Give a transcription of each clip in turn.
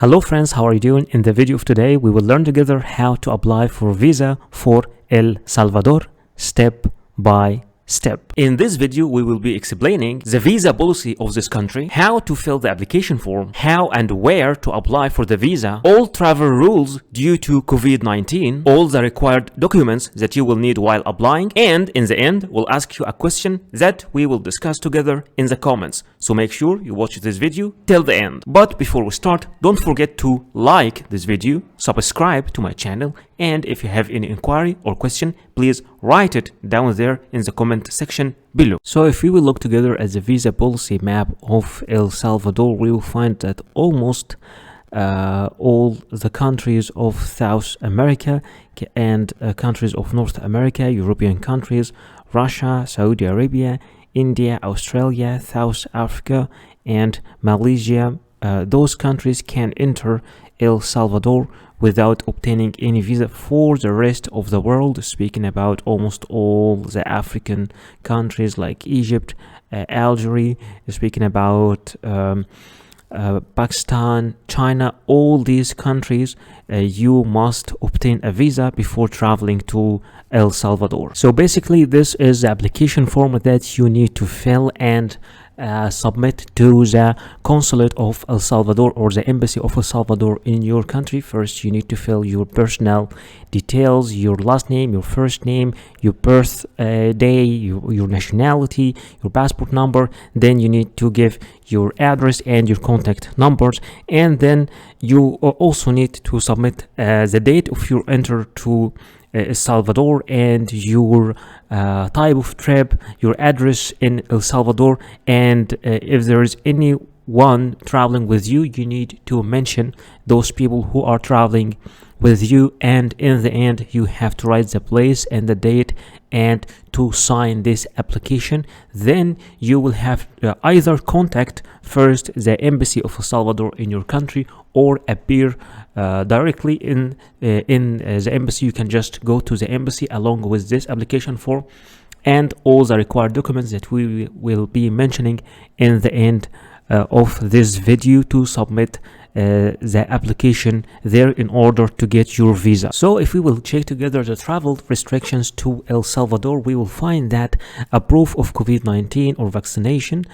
Hello friends, how are you doing? In the video of today, we will learn together how to apply for visa for El Salvador step by step. In this video, we will be explaining the visa policy of this country, how to fill the application form, how and where to apply for the visa, all travel rules due to COVID-19, all the required documents that you will need while applying, and in the end, we'll ask you a question that we will discuss together in the comments. So make sure you watch this video till the end. But before we start, don't forget to like this video, subscribe to my channel, and if you have any inquiry or question, please write it down there in the comment section below. So if we will look together at the visa policy map of El Salvador, we will find that almost all the countries of South America and countries of North America, European countries, Russia, Saudi Arabia, India, Australia, South Africa, and Malaysia, those countries can enter El Salvador without obtaining any visa. For the rest of the world, speaking about almost all the African countries like Egypt, Algeria, speaking about Pakistan, China, all these countries, you must obtain a visa before traveling to El Salvador. So basically, this is the application form that you need to fill and submit to the consulate of El Salvador or the embassy of El Salvador in your country. First, you need to fill your personal details, your last name, your first name, your birth day, your nationality, your passport number. Then you need to give your address and your contact numbers, and then you also need to submit the date of your enter to El Salvador and your type of trip, your address in El Salvador, and if there is anyone traveling with you, you need to mention those people who are traveling with you, and in the end you have to write the place and the date and to sign this application. Then you will have either contact first the embassy of El Salvador in your country or appear directly in the embassy. You can just go to the embassy along with this application form and all the required documents that we will be mentioning in the end of this video to submit the application there in order to get your visa. So if we will check together the travel restrictions to El Salvador, we will find that a proof of COVID-19 or vaccination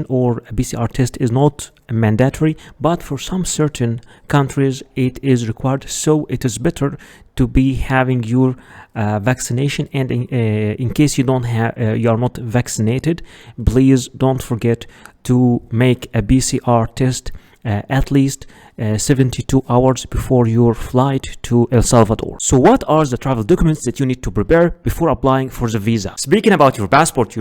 or a PCR test is not mandatory, but for some certain countries it is required. So it is better to be having your vaccination, and in case you don't have you are not vaccinated, please don't forget to make a PCR test at least 72 hours before your flight to El Salvador. So what are the travel documents that you need to prepare before applying for the visa? Speaking about your passport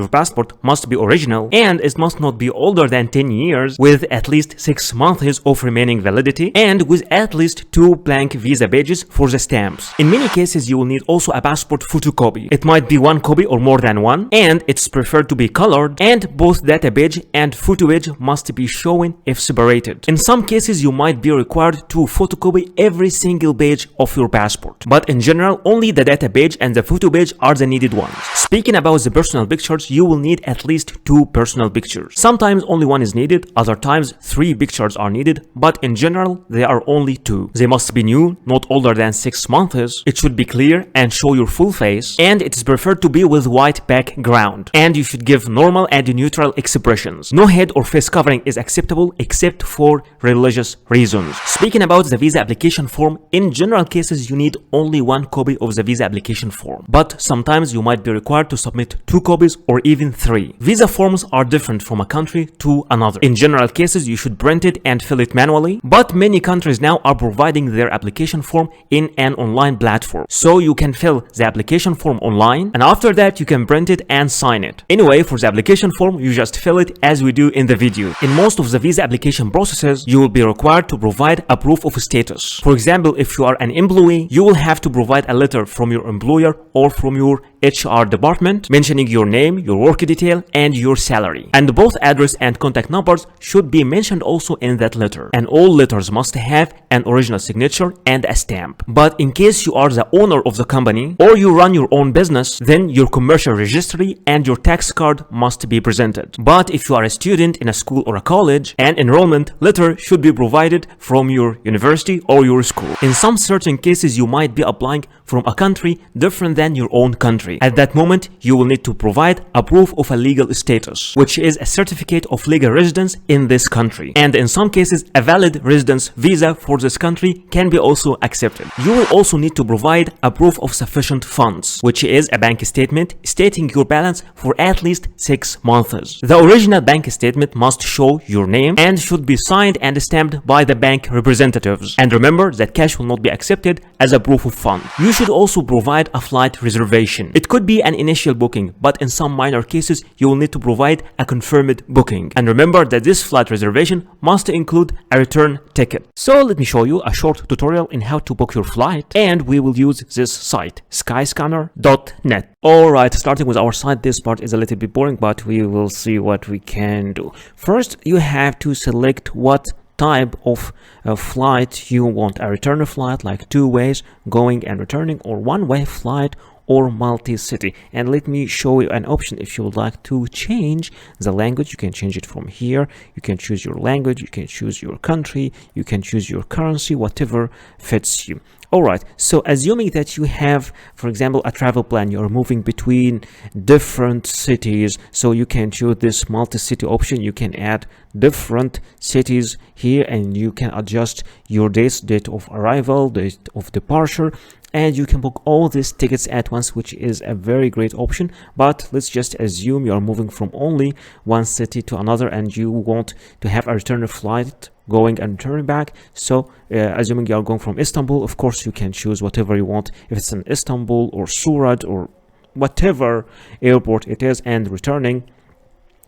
must be original and it must not be older than 10 years with at least 6 months of remaining validity and with at least 2 blank visa pages for the stamps. In many cases, you will need also a passport photocopy. It might be 1 copy or more than one, and it's preferred to be colored, and both data page and photo page must be shown if separated. In some cases, you might be required to photocopy every single page of your passport, but in general, only the data page and the photo page are the needed ones. Speaking about the personal pictures, you will need at least 2 personal pictures. Sometimes only 1 is needed, other times 3 pictures are needed, but in general, there are only 2. They must be new, not older than 6 months. It should be clear and show your full face, and it is preferred to be with white background, and you should give normal and neutral expressions. No head or face covering is acceptable except for religious reasons. Speaking about the visa application form, in general cases you need only 1 copy of the visa application form, but sometimes you might be required to submit 2 copies or even 3. Visa forms are different from a country to another. In general cases, you should print it and fill it manually, but many countries now are providing their application form in an online platform, so you can fill the application form online and after that you can print it and sign it. Anyway, for the application form, you just fill it as we do in the video. In most of the visa application processes, you will be required to provide a proof of status. For example, if you are an employee, you will have to provide a letter from your employer or from your HR department, mentioning your name, your work detail, and your salary. And both address and contact numbers should be mentioned also in that letter. And all letters must have an original signature and a stamp. But in case you are the owner of the company or you run your own business, then your commercial registry and your tax card must be presented. But if you are a student in a school or a college, an enrollment letter should be provided from your university or your school. In some certain cases, you might be applying from a country different than your own country. At that moment, you will need to provide a proof of a legal status, which is a certificate of legal residence in this country. And in some cases, a valid residence visa for this country can be also accepted. You will also need to provide a proof of sufficient funds, which is a bank statement stating your balance for at least 6 months. The original bank statement must show your name and should be signed and stamped by the bank representatives. And remember that cash will not be accepted as a proof of fund. You should also provide a flight reservation. It could be an initial booking, but in some minor cases, you will need to provide a confirmed booking. And remember that this flight reservation must include a return ticket. So let me show you a short tutorial in how to book your flight, and we will use this site, skyscanner.net. Alright, starting with our site, this part is a little bit boring, but we will see what we can do. First, you have to select what type of flight you want. A return flight, like 2 ways, going and returning, or one-way flight, or multi-city. And let me show you an option. If you would like to change the language, you can change it from here. You can choose your language, you can choose your country, you can choose your currency, whatever fits you. Alright, so assuming that you have, for example, a travel plan, you're moving between different cities, so you can choose this multi-city option. You can add different cities here and you can adjust your dates, date of arrival, date of departure, and you can book all these tickets at once, which is a very great option. But let's just assume you're moving from only one city to another and you want to have a return flight going and returning back. So assuming you are going from Istanbul, of course you can choose whatever you want, if it's in Istanbul or Surat or whatever airport it is, and returning,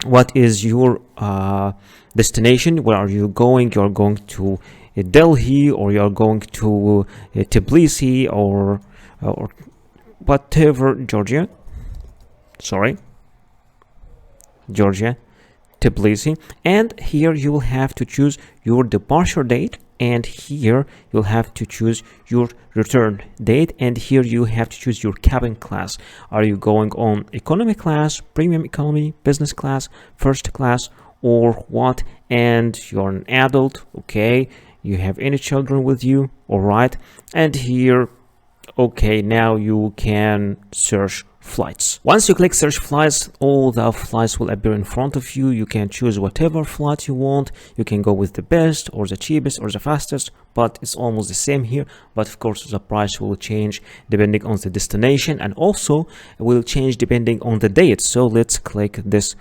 what is your destination, where are you going? You're going to Delhi, or you're going to Tbilisi, or whatever, Georgia, Tbilisi. And here you will have to choose your departure date, and here you'll have to choose your return date, and here you have to choose your cabin class. Are you going on economy class, premium economy, business class, first class, or what? And you're an adult, okay, you have any children with you, all right. And here, okay, now you can search flights. Once you click search flights, all the flights will appear in front of you. You can choose whatever flight you want. You can go with the best or the cheapest or the fastest, but it's almost the same here. But of course the price will change depending on the destination, and also will change depending on the date. So let's click this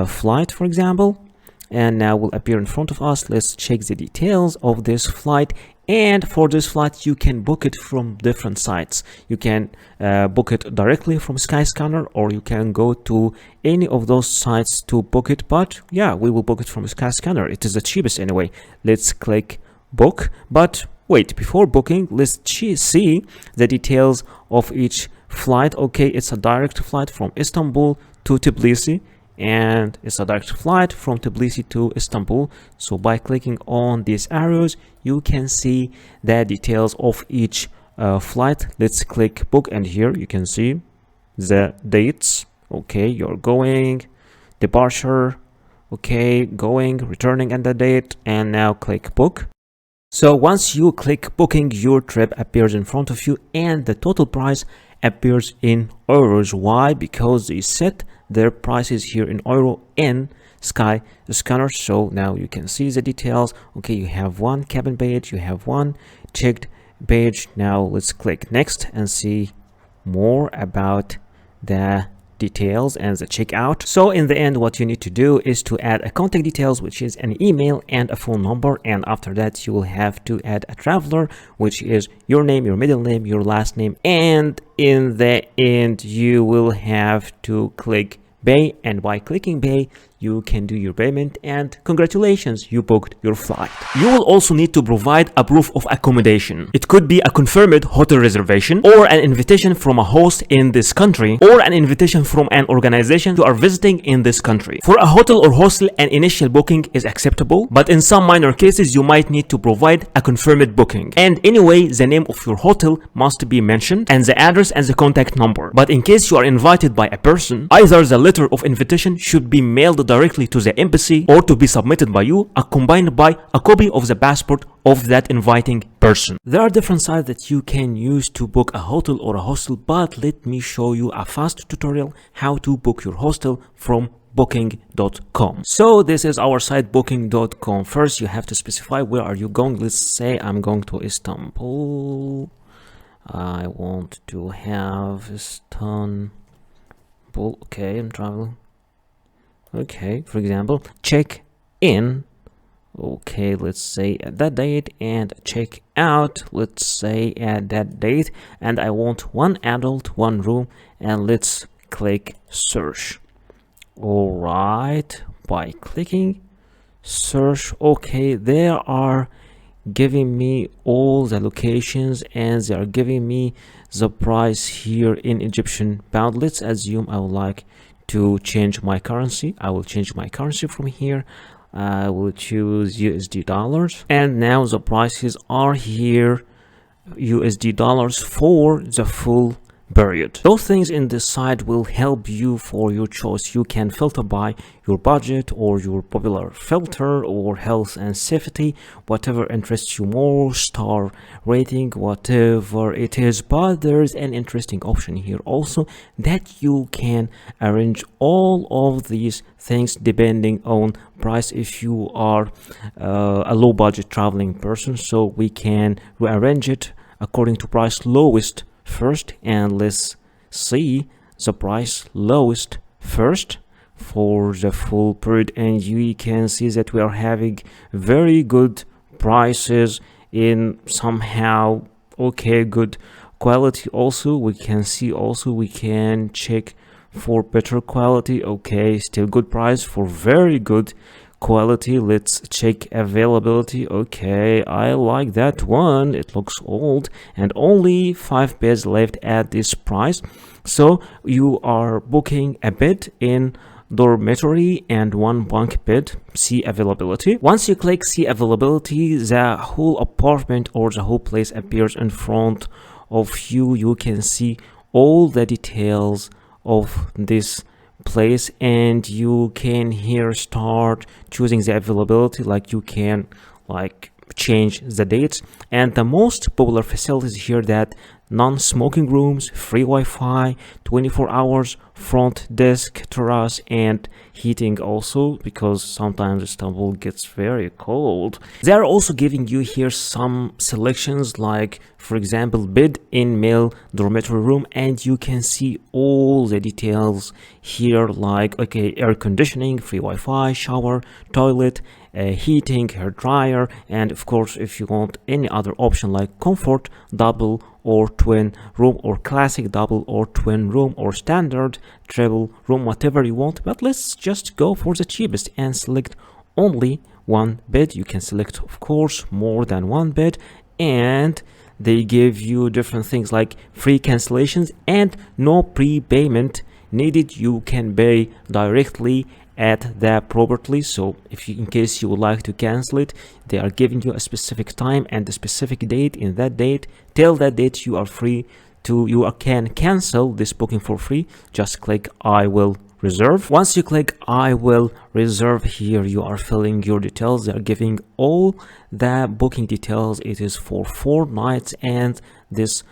flight, for example, and now will appear in front of us. Let's check the details of this flight. And for this flight, you can book it from different sites. You can book it directly from Skyscanner, or you can go to any of those sites to book it. But yeah, we will book it from Skyscanner. It is the cheapest anyway. Let's click book. But wait, before booking, let's see the details of each flight. Okay, it's a direct flight from Istanbul to Tbilisi, and it's a direct flight from Tbilisi to Istanbul. So by clicking on these arrows, you can see the details of each flight. Let's click book, and here you can see the dates. Okay, you're going, departure, okay, going, returning, and the date, and now click book. So once you click booking, your trip appears in front of you and the total price appears in euros. Why? Because they set their prices here in euro in Skyscanner. So now you can see the details. Okay, you have one cabin page, you have one checked page. Now let's click next and see more about the details and the checkout. So in the end, what you need to do is to add a contact details, which is an email and a phone number, and after that you will have to add a traveler, which is your name, your middle name, your last name, and in the end you will have to click pay, and by clicking pay you can do your payment, and congratulations, you booked your flight. You will also need to provide a proof of accommodation. It could be a confirmed hotel reservation, or an invitation from a host in this country, or an invitation from an organization you are visiting in this country. For a hotel or hostel, an initial booking is acceptable, but in some minor cases you might need to provide a confirmed booking. And anyway, the name of your hotel must be mentioned, and the address and the contact number. But in case you are invited by a person, either the letter of invitation should be mailed directly to the embassy, or to be submitted by you, accompanied by a copy of the passport of that inviting person. There are different sites that you can use to book a hotel or a hostel, but let me show you a fast tutorial how to book your hostel from booking.com. So this is our site, booking.com. First you have to specify where are you going. Let's say I'm going to Istanbul. I want to have Istanbul. Okay, I'm traveling. Okay, for example, check in. Okay, let's say at that date, and check out, let's say at that date, and I want one adult, one room, and let's click search. All right, by clicking search, okay, they are giving me all the locations, and they are giving me the price here in Egyptian pound. Let's assume I would like to change my currency. I will change my currency from here. I will choose USD dollars, and now the prices are here, USD dollars for the full period. Those things in this site will help you for your choice. You can filter by your budget or your popular filter, or health and safety, whatever interests you more, star rating, whatever it is. But there's an interesting option here also, that you can arrange all of these things depending on price if you are a low budget traveling person. So we can rearrange it according to price lowest first, and let's see the price lowest first for the full period, and you can see that we are having very good prices in somehow okay good quality. Also we can see, also we can check for better quality. Okay, still good price for very good quality. Let's check availability. Okay, I like that one. It looks old, and only 5 beds left at this price. So you are booking a bed in dormitory and one bunk bed. See availability. Once you click see availability, the whole apartment or the whole place appears in front of you. You can see all the details of this place, and you can here start choosing the availability, like you can like change the dates. And the most popular facilities here, that non-smoking rooms, free Wi-Fi, 24 hours, front desk, terrace, and heating also, because sometimes Istanbul gets very cold. They are also giving you here some selections, like for example bed in male dormitory room, and you can see all the details here, like okay, air conditioning, free Wi-Fi, shower, toilet, heating, hair dryer, and of course if you want any other option like comfort, double or twin room, or classic double or twin room, or standard travel room, whatever you want. But let's just go for the cheapest and select only one bed. You can select of course more than one bed, and they give you different things like free cancellations and no prepayment needed. You can pay directly at the property. So if you, in case you would like to cancel it, they are giving you a specific time and a specific date. In that date, till that date, you are free to, you can cancel this booking for free. Just click I will reserve. Once you click I will reserve, here you are filling your details. They are giving all the booking details. It is for 4 nights, and this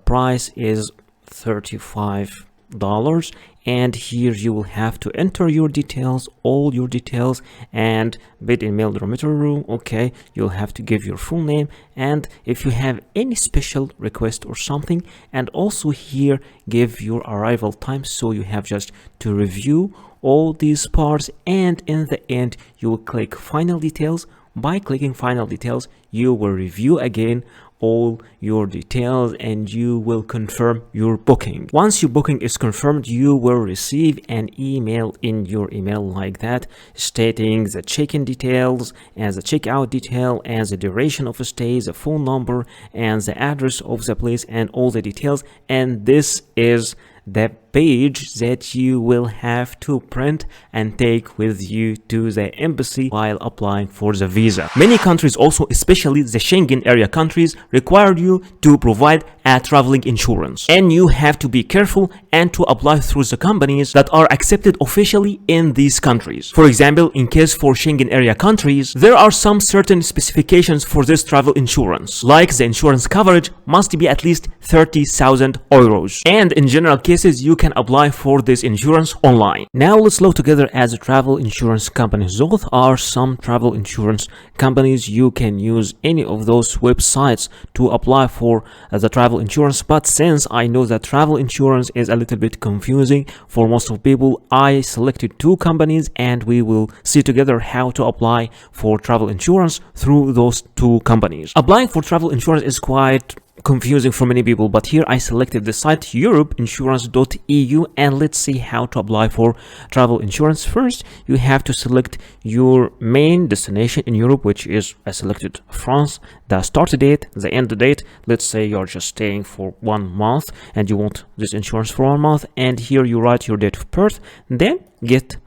price is $35. And here you will have to enter your details, all your details, and bed in male dormitory room. Okay, you'll have to give your full name, and if you have any special request or something, and also here give your arrival time. So you have just to review all these parts, and in the end you will click final details. By clicking final details, you will review again all your details and you will confirm your booking. Once your booking is confirmed, you will receive an email in your email like that, stating the check-in details and the checkout detail and the duration of the stay, the phone number and the address of the place and all the details. And this is the page that you will have to print and take with you to the embassy while applying for the visa. Many countries also, especially the Schengen area countries, require you to provide a traveling insurance, and you have to be careful and to apply through the companies that are accepted officially in these countries. For example, in case for Schengen area countries, there are some certain specifications for this travel insurance, like the insurance coverage must be at least 30,000 euros, and in general cases you can apply for this insurance online. Now let's look together as a travel insurance companies. Those are some travel insurance companies. You can use any of those websites to apply for the travel insurance, but since I know that travel insurance is a little bit confusing for most of people, I selected two companies and we will see together how to apply for travel insurance through those two companies. Applying for travel insurance is quite confusing for many people, but here I selected the site europeinsurance.eu and let's see how to apply for travel insurance. First, you have to select your main destination in Europe, which is I selected France, the start date, the end date. Let's say you're just staying for 1 month and you want this insurance for 1 month, and here you write your date of birth, then get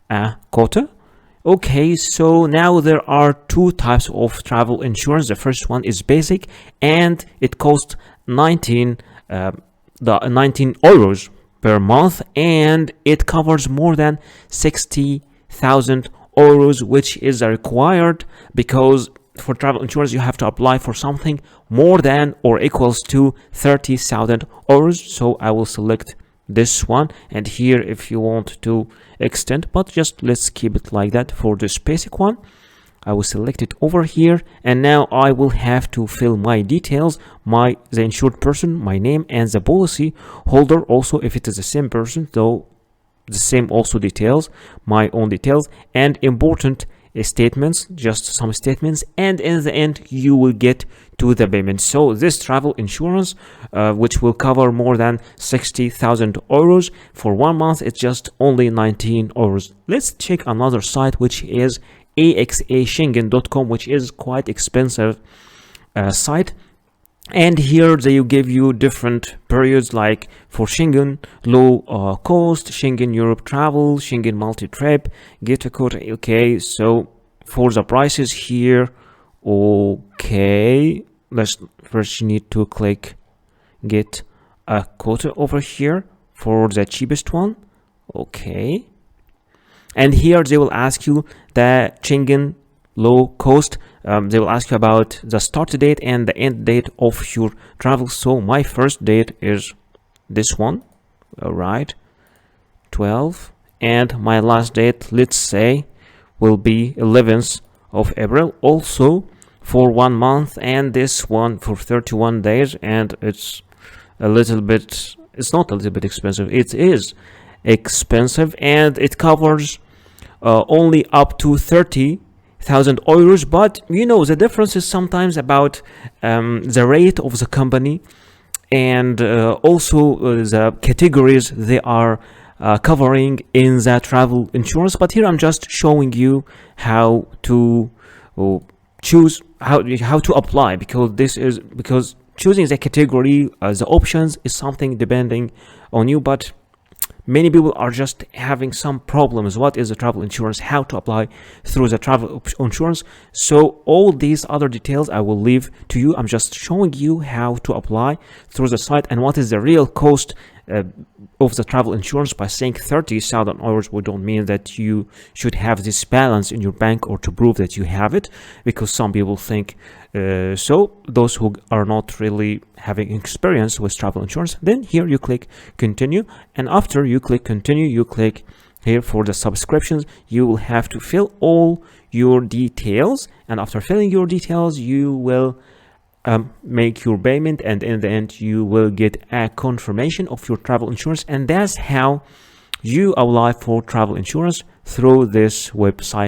a quota. Okay, so now there are two types of travel insurance. The first one is basic and it costs 19 euros per month, and it covers more than 60,000 euros, which is required because for travel insurance you have to apply for something more than or equals to 30,000 euros. So I will select this one, and here if you want to extend, but just let's keep it like that for this basic one. I will select it over here, and now I will have to fill my details, the insured person, my name, and the policy holder also if it is the same person, though the same also details, my own details, and important statements, just some statements, and in the end you will get to the payment. So this travel insurance which will cover more than 60,000 euros for 1 month, it's just only 19 euros. Let's check another site which is axaschengen.com, which is quite expensive site, and here they give you different periods, like for Schengen low cost, Schengen Europe travel, Schengen multi-trip, get a quota. Okay, so for the prices here, okay, let's first, you need to click get a quota over here for the cheapest one. Okay, and here they will ask you the Schengen low cost. They will ask you about the start date and the end date of your travel. So my first date is this one, all right, 12, and my last date, let's say, will be 11th of April, also for 1 month, and this one for 31 days, and it's a little bit, it's not a little bit expensive, it is expensive, and it covers only up to 30,000 euros, but you know the difference is sometimes about the rate of the company and also the categories they are covering in the travel insurance. But here I'm just showing you how to choose, how to apply, because choosing the category, the options is something depending on you, but many people are just having some problems. What is the travel insurance? How to apply through the travel insurance? So all these other details I will leave to you. I'm just showing you how to apply through the site and what is the real cost of the travel insurance. By saying 30,000 euros, we don't mean that you should have this balance in your bank or to prove that you have it, because some people think so, those who are not really having experience with travel insurance. Then here you click continue, and after you click continue, you click here for the subscriptions. You will have to fill all your details, and after filling your details you will make your payment, and in the end you will get a confirmation of your travel insurance. And that's how you apply for travel insurance through this website.